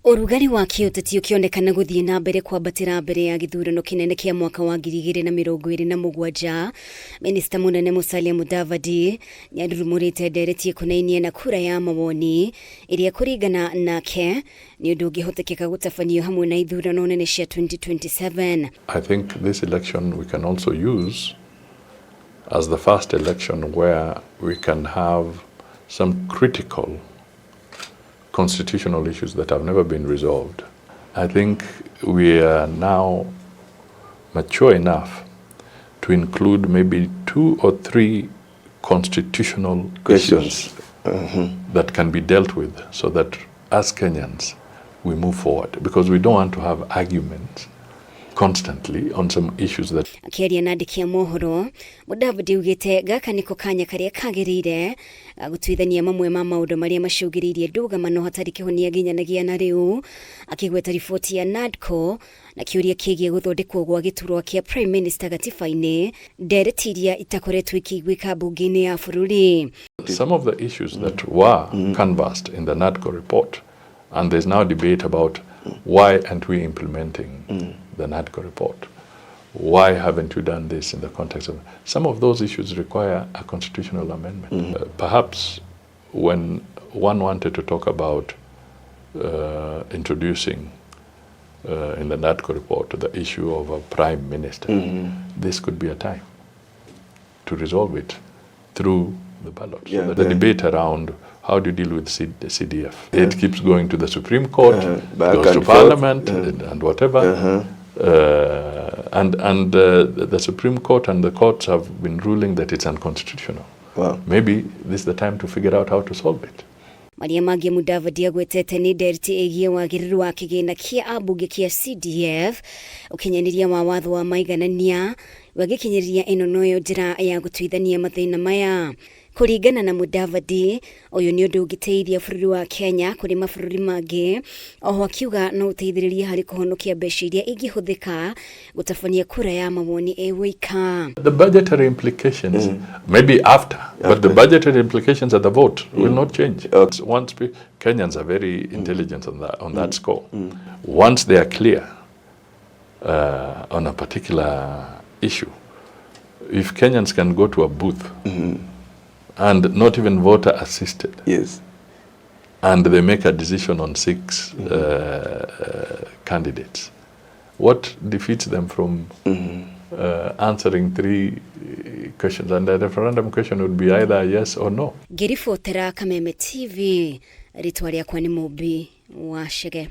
Urugari wa kiuteti ukionekana guthie na mbere kwambatira mbere ya githurano kinene kia mwaka wa 2027. Minista MUNENE MUSALIA Mudavadi nĩarurumũrĩte nderetie kunainie na kura ya mawoni iria kuringana nake ni undu ungihotekeka gũtabanio hamwe na ithurano nene cia 2027. I think this election we can also use as the first election where we can have some critical constitutional issues that have never been resolved. I think we are now mature enough to include maybe 2 or 3 constitutional questions that can be dealt with so that as Kenyans we move forward, because we don't want to have arguments constantly on some issues that akiaria NADCO mohoro Mudavadi ugite gaka niko kanya karia kagirire gutwithania mamwe ma maundu maria macugiririe ndugamano hatari kihonia ginyanagia na riu akigweta riboti ya NADCO na kiuria kigie guthondekwo gwa giturwa kia Prime Minister gatiba-ini nderetiria itakoretwo ikigwika bunge-ini ya bururi. Some of the issues that were canvassed in the NADCO report, and there's now debate about why aren't we implementing the NADCO report? Why haven't you done this in the context of... Some of those issues require a constitutional amendment. Perhaps when one wanted to talk about introducing in the NADCO report the issue of a prime minister, this could be a time to resolve it through the ballot. So the debate around how do you deal with the CDF? It keeps going to the Supreme Court, goes to Parliament, and whatever. The Supreme Court and the courts have been ruling that it's unconstitutional. Wow. Maybe this is the time to figure out how to solve it. Maria Mangi Mudavadi agwetete ni ndereti igie wagiriru wa kigina kia ambunge kia CDF ukinyaniria wa watho wa maiganania wagikinyiriria ino noyo njira ya gutwithania mathina maya. Kuringana na Mudavadi, uyu ni undu ungiteithia bururi wa Kenya kuri mabururi mangi, oho akiuga no uteithiririe hari kuhonokia mbeca iria ingihuthika gutabania kura ya mawoni ewika. The budgetary implications maybe after, but the budgetary implications at the vote will not change. Once Kenyans are very intelligent on that score. Once they are clear on a particular issue, if Kenyans can go to a booth and not even voter assisted. Yes. And they make a decision on 6 candidates. What defeats them from answering 3 questions? And the referendum question would be either yes or no. Ngiribotera Kameme TV, ritwa riakwa ni Mubi wa Shege.